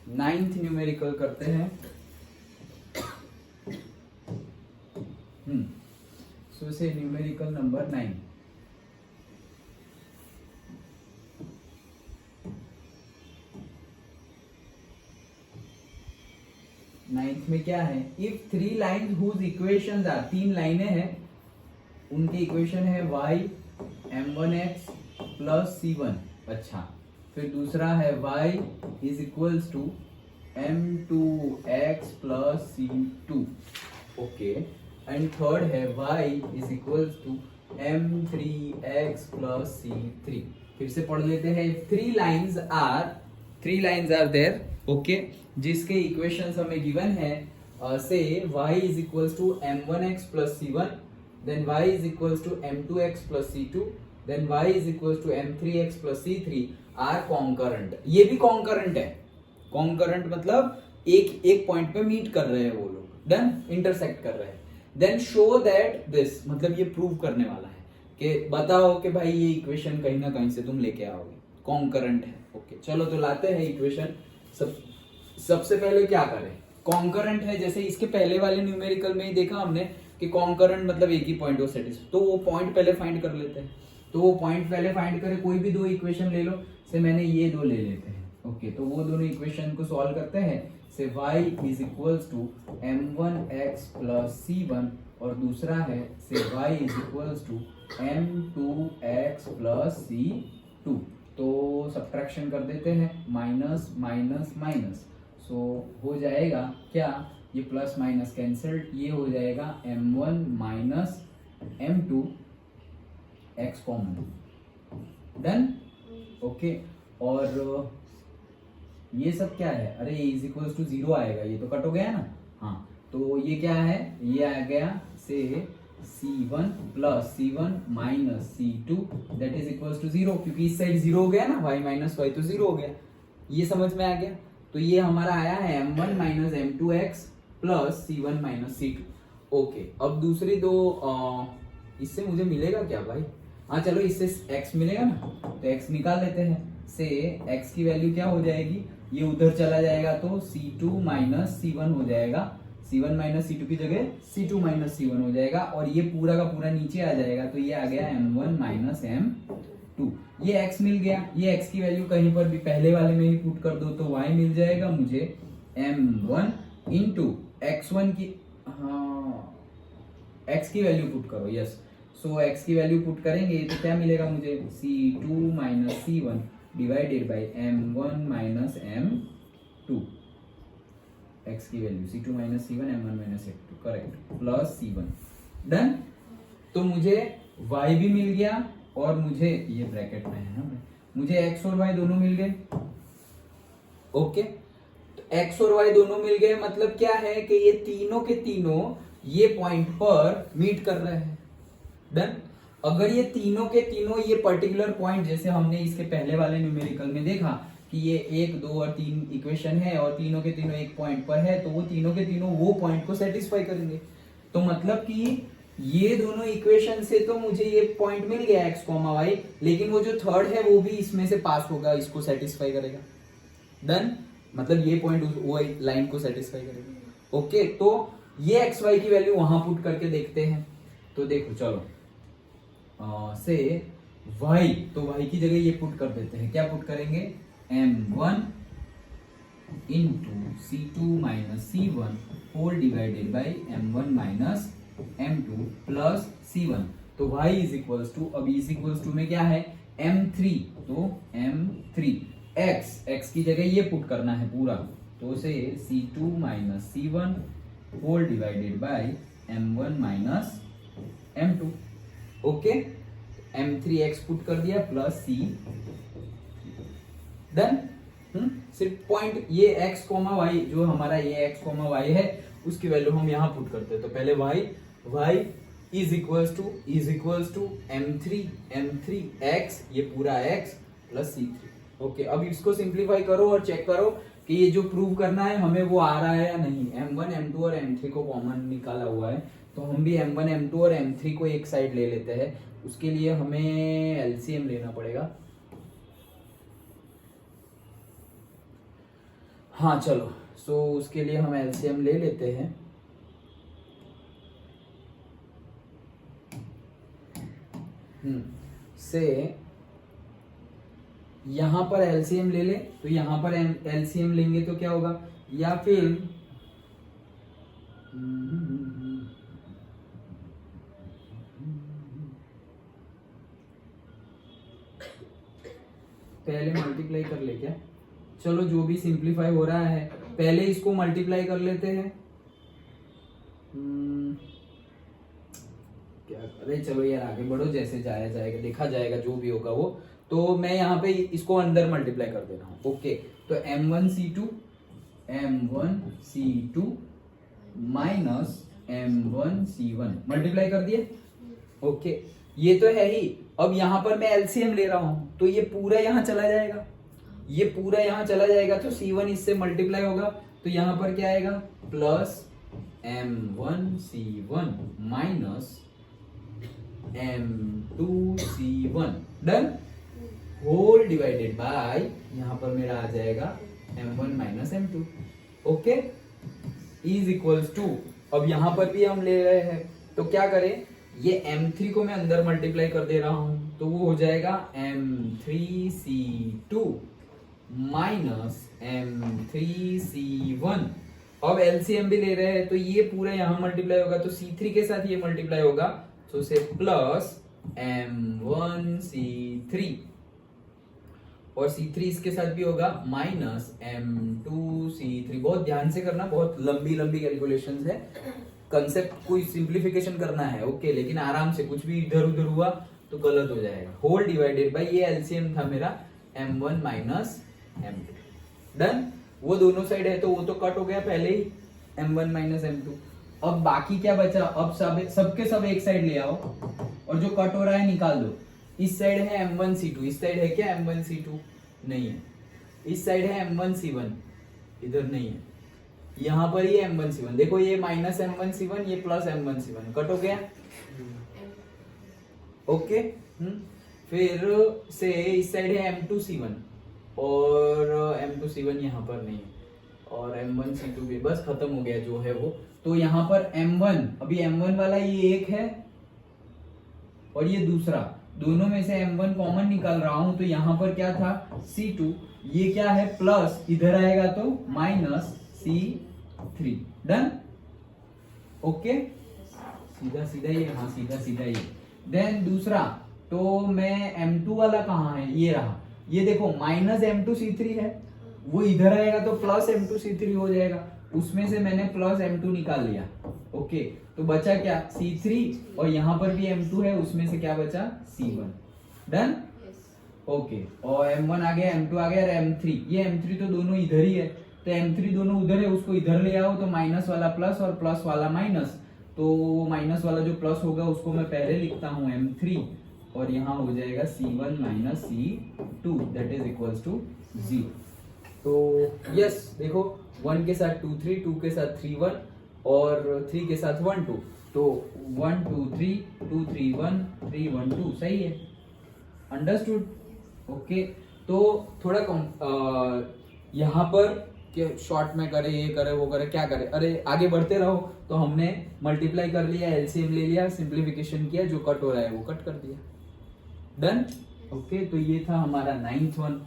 Ninth numerical करते हैं। सो से न्यूमेरिकल नंबर 9। नाइन्थ में क्या है, if 3 line whose equations are, 3 लाइनें हैं, उनके इक्वेशन है y m1x प्लस c1। अच्छा, फिर दूसरा है y is equals to m2x plus c2। Okay, and third है y is equals to m3x plus c3। फिर से पढ़ लेते हैं। 3 लाइन्स आर देयर, ओके, जिसके इक्वेशंस हमें गिवन है, से y is equals to m1x plus c1, then y is equals to m2x plus c2, then y is equals to m3x plus c3 are concurrent। ये भी concurrent है। concurrent मतलब एक point पे मीट कर रहे हैं वो लोग, डन, इंटरसेक्ट कर रहे हैं। then show that this, मतलब ये प्रूव करने वाला है कि बताओ कि भाई ये इक्वेशन कहीं ना कहीं से तुम लेके आओगे, concurrent है। ओके, चलो तो लाते हैं इक्वेशन। सबसे पहले क्या करें, concurrent है, जैसे इसके पहले वाले न्यूमेरिकल में ही देखा हमने कि कॉन्करेंट मतलब एक ही पॉइंट को सेटिस्फाई, तो वो पॉइंट पहले फाइंड कर लेते हैं। तो वो पॉइंट पहले फाइंड करें, कोई भी 2 इक्वेशन ले लो, से मैंने ये 2 ले लेते हैं। ओके, तो वो दोनों इक्वेशन को सॉल्व करते हैं। से y is equals to m1x plus c1 और दूसरा है से y is equals to m2x plus c2। तो सब्ट्रैक्शन कर देते हैं, माइनस माइनस माइनस, सो हो जाएगा क्या, ये प्लस माइनस कैंसल्ड, ये हो जाएगा m1 minus m2 x common, done. Okay, और ये सब क्या है, अरे इज इक्वल्स टू 0 आएगा, ये तो कट हो गया ना। हाँ, तो ये क्या है, ये आ गया से c1 plus c1 minus c2 that is equals to 0, क्योंकि इस साइड 0 हो गया ना, y माइनस y तो 0 हो गया। ये समझ में आ गया। तो ये हमारा आया है m1 minus m2x plus c1 minus c2। Okay, अब दूसरी दो, इससे मुझे मिलेगा क्या भाई, हाँ चलो इससे x मिलेगा ना, तो x निकाल लेते हैं। से x की वैल्यू क्या हो जाएगी, ये उधर चला जाएगा तो c2 माइनस c1 हो जाएगा, c1 माइनस c2 की जगह c2 माइनस c1 हो जाएगा, और ये पूरा का पूरा नीचे आ जाएगा, तो ये आ गया m1 माइनस m2। ये x मिल गया, ये x की वैल्यू कहीं पर भी पहले वाले में ही पुट कर दो, तो y मिल जाएगा मुझे m1 इंटू x1 की, हाँ x की वैल्यू पुट करो, यस। सो x की वैल्यू पुट करेंगे तो क्या मिलेगा मुझे, c2 minus c1 divided by m1 minus m2, x की value c2 minus c1 m1 minus m2, correct, plus c1, done. तो मुझे y भी मिल गया और मुझे ये ब्रैकेट में है ना, मुझे x और y दोनों मिल गए। ओके, तो x और y दोनों मिल गए, मतलब क्या है कि ये तीनों के तीनों ये पॉइंट पर मीट कर रहे हैं, डन। अगर ये तीनों के तीनों ये पर्टिकुलर पॉइंट, जैसे हमने इसके पहले वाले न्यूमेरिकल में देखा कि ये 1, 2 और 3 इक्वेशन है और तीनों के तीनों एक पॉइंट पर है, तो वो तीनों के तीनों वो पॉइंट को सेटिस्फाई करेंगे। तो मतलब कि ये दोनों इक्वेशन से तो मुझे ये पॉइंट मिल गया x, y, लेकिन वो जो थर्ड है वो भी इसमें से पास होगा, इसको सेटिस्फाई करेगा, डन। मतलब ये पॉइंट वो लाइन को सेटिस्फाई करेगा। ओके, तो ये एक्स वाई की वैल्यू वहां पुट करके देखते हैं। तो देखो चलो, से y, तो y की जगह ये पुट कर देते हैं, क्या पुट करेंगे, m1 into c2 minus c1 whole divided by m1 minus m2 plus c1। तो y इज इक्वल्स टू, अब इज इक्वल्स टू में क्या है, m3, तो m3 x की जगह ये पुट करना है पूरा, तो से c2 minus c1 whole divided by m1 minus m2। Okay, m3x put कर दिया प्लस c, डन। सिर्फ पॉइंट ये x कोमा y, जो हमारा ये x कोमा y है उसकी वैल्यू हम यहाँ पुट करते हैं। तो पहले y is equals to m3 x, ये पूरा x प्लस c3। ओके, अब इसको सिंप्लीफाई करो और चेक करो कि ये जो प्रूव करना है हमें वो आ रहा है या नहीं। m1 m2 और m3 को कॉमन निकाला हुआ है, तो हम भी m1 m2 और m3 को एक साइड ले लेते हैं। उसके लिए हमें एलसीएम लेना पड़ेगा। हाँ चलो, सो उसके लिए हम एलसीएम ले लेते हैं। से यहां पर एलसीएम ले ले, तो यहां पर एलसीएम लेंगे तो क्या होगा, या फिर पहले मल्टीप्लाई कर ले क्या, चलो जो भी सिंप्लीफाई हो रहा है पहले इसको मल्टीप्लाई कर लेते हैं। क्या अरे चलो यार आगे बढ़ो, जैसे जाया जाएगा देखा जाएगा, जो भी होगा वो। तो मैं यहाँ पे इसको अंदर मल्टीप्लाई कर दे रहा हूँ। ओके, तो m1c2 माइनस m1c1 मल्टीप्लाई कर दिए। ओके, ये तो है ही। अब यहाँ पर मैं एलसीएम ले रहा हूं तो ये पूरा यहाँ चला जाएगा, ये पूरा यहाँ चला जाएगा, तो c1 इससे मल्टीप्लाई होगा, तो यहाँ पर क्या आएगा, plus m1c1 minus m2c1 done, whole divided by यहाँ पर मेरा आ जाएगा m1 minus m2। Okay, is equals to, अब यहाँ पर भी हम ले रहे हैं तो क्या करें, ये m3 को मैं अंदर मल्टीप्लाई कर दे रहा हूं, तो वो हो जाएगा m3c2 माइनस m3c1। अब एलसीएम भी ले रहे हैं तो ये पूरा यहां मल्टीप्लाई होगा, तो c3 के साथ ये मल्टीप्लाई होगा, तो से प्लस m1c3 और c3 इसके साथ भी होगा माइनस m2c3। बहुत ध्यान से करना, बहुत लंबी लंबी कैलकुलेशंस है, कंसेप्ट कोई सिंप्लीफिकेशन करना है। ओके, लेकिन आराम से, कुछ भी इधर उधर हुआ तो गलत हो जाएगा। होल डिवाइडेड बाय ये एलसीएम था मेरा m1 माइनस m2 डन। वो दोनों साइड है तो वो तो कट हो गया पहले ही, m1 माइनस m2। अब बाकी क्या बचा, अब सबके सब एक साइड ले आओ और जो कट हो रहा है निकाल दो। इस साइड है m1c2, इस साइड है क्या m1c2, नहीं है। इस साइड है m1c1, इधर नहीं है। यहाँ पर ये m1c1, देखो ये माइनस m1c1, ये प्लस m1c1, कट हो गया। ओके, फिर से इस साइड है m2c1 और m2c1 यहाँ पर नहीं है, और m1c2 भी बस खत्म हो गया जो है वो। तो यहाँ पर m1, अभी m1 वाला ये एक है और ये दूसरा, दोनों में से m1 कॉमन निकाल रहा हूं, तो यहाँ पर क्या था c2, ये क्या है प्लस, इधर आएगा तो माइनस c3 डन। ओके, सीधा सीधा ये, हाँ सीधा सीधा ये। देन दूसरा, तो मैं m2 वाला कहाँ है, ये रहा, ये देखो माइनस m2c3 है, वो इधर आएगा तो प्लस m2c3 हो जाएगा, उसमें से मैंने प्लस m2 निकाल लिया। ओके, तो बचा क्या c3, और यहाँ पर भी m2 है, उसमें से क्या बचा c1 डन। ओके, और m1 आ गया, m2 आ गया, और m3, ये m3 तो दोनों इधर ही है, तो m3 दोनों उधर है, उसको इधर ले आओ, तो माइनस वाला प्लस और प्लस वाला माइनस, तो माइनस वाला जो प्लस होगा उसको मैं पहले लिखता हूँ m3, और यहाँ हो जाएगा c1 minus c2 that is equals to 0। तो यस देखो, 1 के साथ 2 3, 2 के साथ 3 1, और 3 के साथ 1 2, तो 1 2 3 2 3 1 3 1 2 सही है, अंडरस्टूड। ओके, तो थोड़ा यहाँ पर शॉर्ट में करे, ये करे वो करे, क्या करे, अरे आगे बढ़ते रहो। तो हमने मल्टीप्लाई कर लिया, एलसीएम ले लिया, सिंप्लीफिकेशन किया, जो कट हो रहा है वो कट कर दिया, डन। ओके, तो ये था हमारा 9th वन।